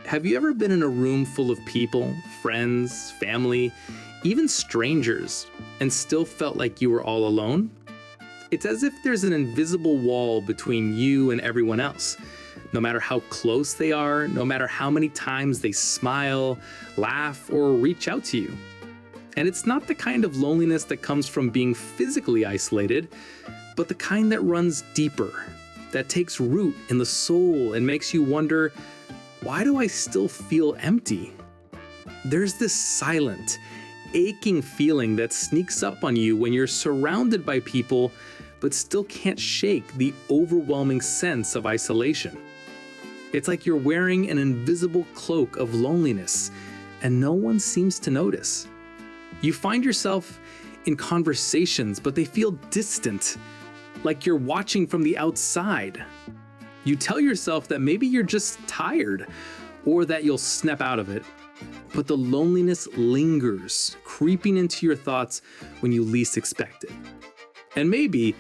Have you ever been in a room full of people, friends, family, even strangers, and still felt like you were all alone? It's as if there's an invisible wall between you and everyone else. No matter how close they are, no matter how many times they smile, laugh, or reach out to you. And it's not the kind of loneliness that comes from being physically isolated, but the kind that runs deeper, that takes root in the soul and makes you wonder, why do I still feel empty? There's this silent, aching feeling that sneaks up on you when you're surrounded by people, but still can't shake the overwhelming sense of isolation. It's like you're wearing an invisible cloak of loneliness, and no one seems to notice. You find yourself in conversations, but they feel distant, like you're watching from the outside. You tell yourself that maybe you're just tired, or that you'll snap out of it. But the loneliness lingers, creeping into your thoughts when you least expect it. And maybe,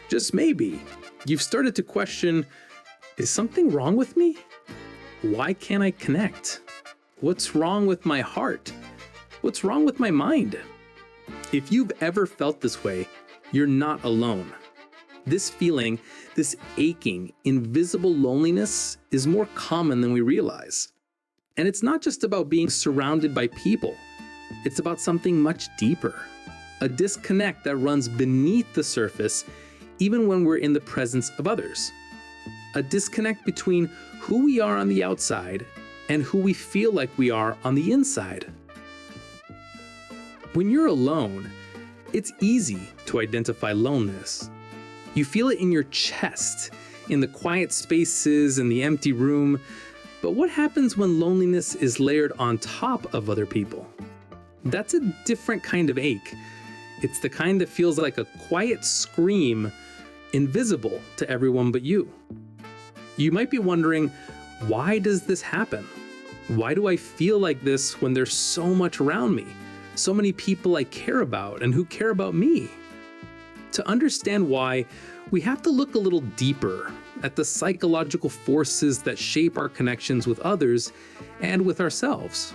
just maybe, you've started to question, is something wrong with me? Why can't I connect? What's wrong with my heart? What's wrong with my mind? If you've ever felt this way, you're not alone. This feeling, this aching, invisible loneliness is more common than we realize. And it's not just about being surrounded by people. It's about something much deeper. A disconnect that runs beneath the surface, even when we're in the presence of others. A disconnect between who we are on the outside and who we feel like we are on the inside. When you're alone, it's easy to identify loneliness. You feel it in your chest, in the quiet spaces, in the empty room. But what happens when loneliness is layered on top of other people? That's a different kind of ache. It's the kind that feels like a quiet scream, invisible to everyone but you. You might be wondering, why does this happen? Why do I feel like this when there's so much around me? So many people I care about and who care about me? To understand why, we have to look a little deeper at the psychological forces that shape our connections with others and with ourselves.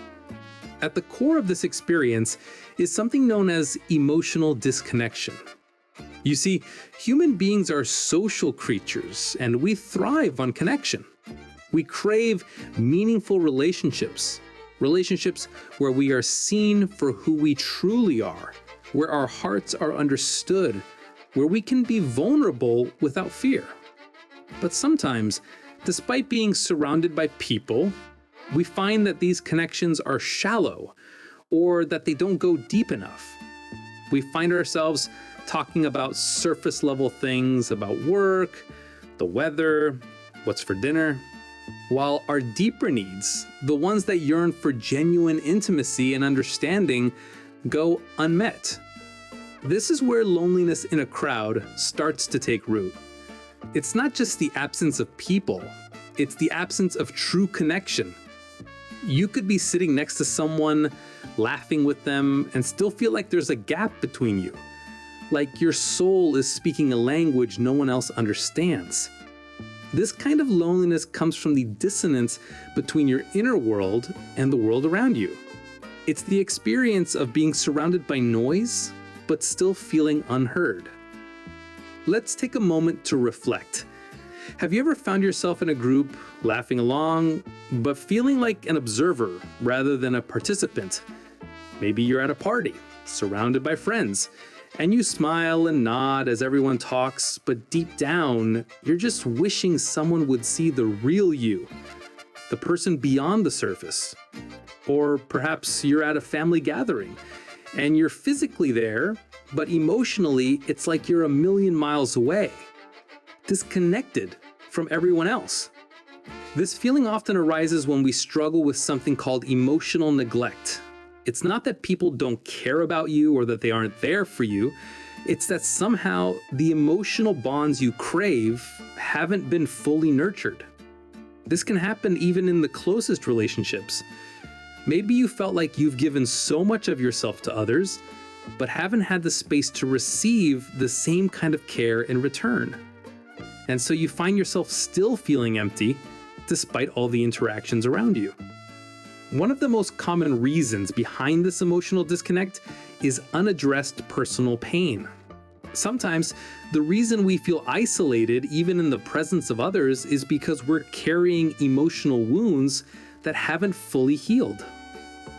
At the core of this experience is something known as emotional disconnection. You see, human beings are social creatures and we thrive on connection. We crave meaningful relationships, relationships where we are seen for who we truly are, where our hearts are understood, where we can be vulnerable without fear. But sometimes, despite being surrounded by people, we find that these connections are shallow or that they don't go deep enough. We find ourselves talking about surface level things about work, the weather, what's for dinner, while our deeper needs, the ones that yearn for genuine intimacy and understanding, go unmet. This is where loneliness in a crowd starts to take root. It's not just the absence of people, it's the absence of true connection. You could be sitting next to someone, laughing with them, and still feel like there's a gap between you. Like your soul is speaking a language no one else understands. This kind of loneliness comes from the dissonance between your inner world and the world around you. It's the experience of being surrounded by noise, but still feeling unheard. Let's take a moment to reflect. Have you ever found yourself in a group, laughing along, but feeling like an observer rather than a participant? Maybe you're at a party, surrounded by friends, and you smile and nod as everyone talks, but deep down, you're just wishing someone would see the real you, the person beyond the surface. Or perhaps you're at a family gathering, and you're physically there, but emotionally, it's like you're a million miles away, disconnected from everyone else. This feeling often arises when we struggle with something called emotional neglect. It's not that people don't care about you or that they aren't there for you. It's that somehow the emotional bonds you crave haven't been fully nurtured. This can happen even in the closest relationships. Maybe you felt like you've given so much of yourself to others, but haven't had the space to receive the same kind of care in return. And so you find yourself still feeling empty despite all the interactions around you. One of the most common reasons behind this emotional disconnect is unaddressed personal pain. Sometimes the reason we feel isolated, even in the presence of others, is because we're carrying emotional wounds that haven't fully healed.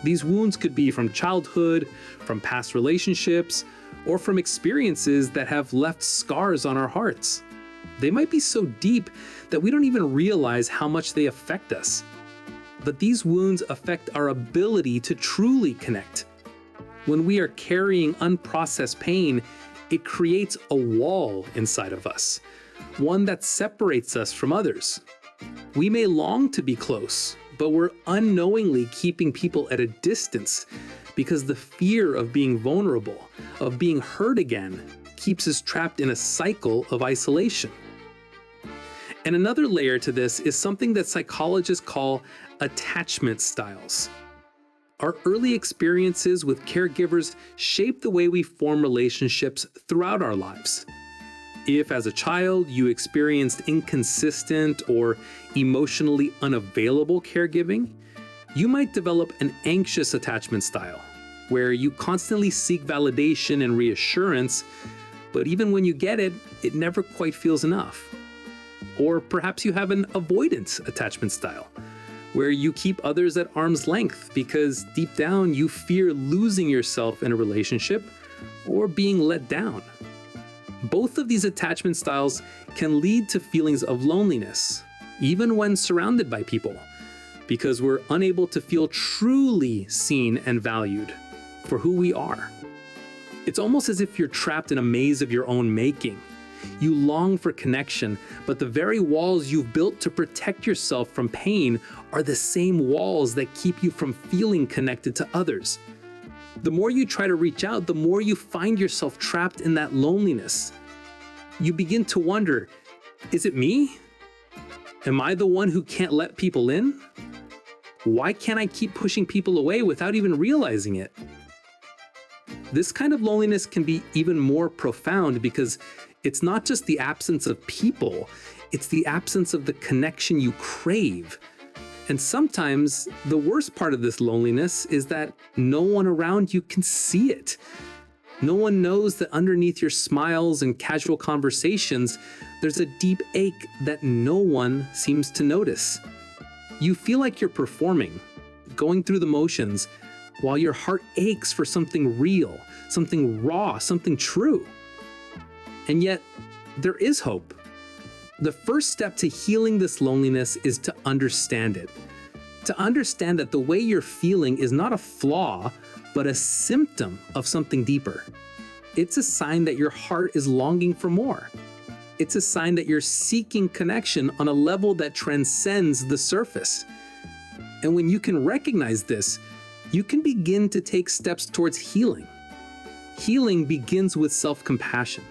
These wounds could be from childhood, from past relationships, or from experiences that have left scars on our hearts. They might be so deep that we don't even realize how much they affect us. But these wounds affect our ability to truly connect. When we are carrying unprocessed pain, it creates a wall inside of us, one that separates us from others. We may long to be close, but we're unknowingly keeping people at a distance because the fear of being vulnerable, of being hurt again, keeps us trapped in a cycle of isolation. And another layer to this is something that psychologists call attachment styles. Our early experiences with caregivers shape the way we form relationships throughout our lives. If, as a child, you experienced inconsistent or emotionally unavailable caregiving, you might develop an anxious attachment style, where you constantly seek validation and reassurance, but even when you get it, it never quite feels enough. Or perhaps you have an avoidance attachment style, where you keep others at arm's length because deep down you fear losing yourself in a relationship or being let down. Both of these attachment styles can lead to feelings of loneliness, even when surrounded by people, because we're unable to feel truly seen and valued for who we are. It's almost as if you're trapped in a maze of your own making. You long for connection, but the very walls you've built to protect yourself from pain are the same walls that keep you from feeling connected to others. The more you try to reach out, the more you find yourself trapped in that loneliness. You begin to wonder, is it me? Am I the one who can't let people in? Why can't I keep pushing people away without even realizing it? This kind of loneliness can be even more profound because it's not just the absence of people, it's the absence of the connection you crave. And sometimes the worst part of this loneliness is that no one around you can see it. No one knows that underneath your smiles and casual conversations, there's a deep ache that no one seems to notice. You feel like you're performing, going through the motions, while your heart aches for something real, something raw, something true. And yet, there is hope. The first step to healing this loneliness is to understand it. To understand that the way you're feeling is not a flaw, but a symptom of something deeper. It's a sign that your heart is longing for more. It's a sign that you're seeking connection on a level that transcends the surface. And when you can recognize this, you can begin to take steps towards healing. Healing begins with self-compassion.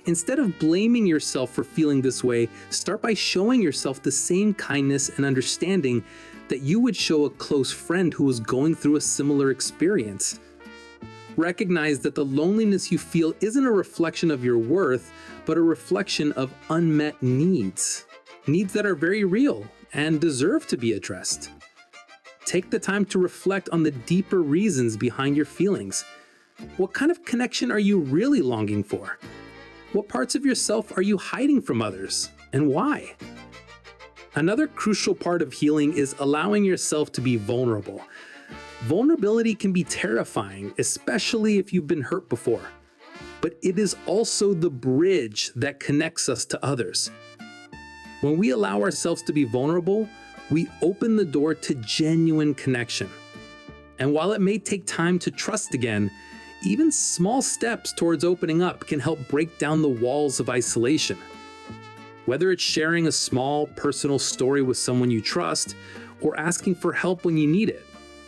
Instead of blaming yourself for feeling this way, start by showing yourself the same kindness and understanding that you would show a close friend who was going through a similar experience. Recognize that the loneliness you feel isn't a reflection of your worth, but a reflection of unmet needs. Needs that are very real and deserve to be addressed. Take the time to reflect on the deeper reasons behind your feelings. What kind of connection are you really longing for? What parts of yourself are you hiding from others, and why? Another crucial part of healing is allowing yourself to be vulnerable. Vulnerability can be terrifying, especially if you've been hurt before. But it is also the bridge that connects us to others. When we allow ourselves to be vulnerable, we open the door to genuine connection. And while it may take time to trust again, even small steps towards opening up can help break down the walls of isolation. Whether it's sharing a small personal story with someone you trust or asking for help when you need it,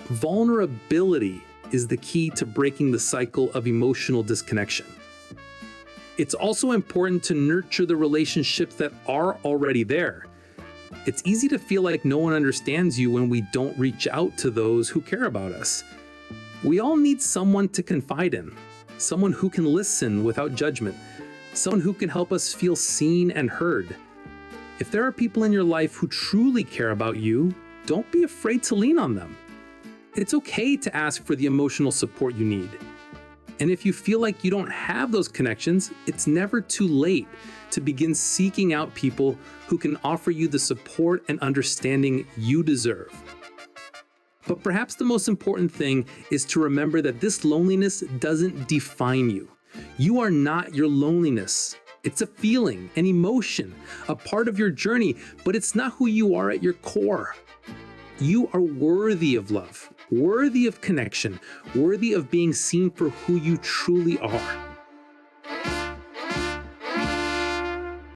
vulnerability is the key to breaking the cycle of emotional disconnection. It's also important to nurture the relationships that are already there. It's easy to feel like no one understands you when we don't reach out to those who care about us. We all need someone to confide in, someone who can listen without judgment, someone who can help us feel seen and heard. If there are people in your life who truly care about you, don't be afraid to lean on them. It's okay to ask for the emotional support you need. And if you feel like you don't have those connections, it's never too late to begin seeking out people who can offer you the support and understanding you deserve. But perhaps the most important thing is to remember that this loneliness doesn't define you. You are not your loneliness. It's a feeling, an emotion, a part of your journey, but it's not who you are at your core. You are worthy of love, worthy of connection, worthy of being seen for who you truly are.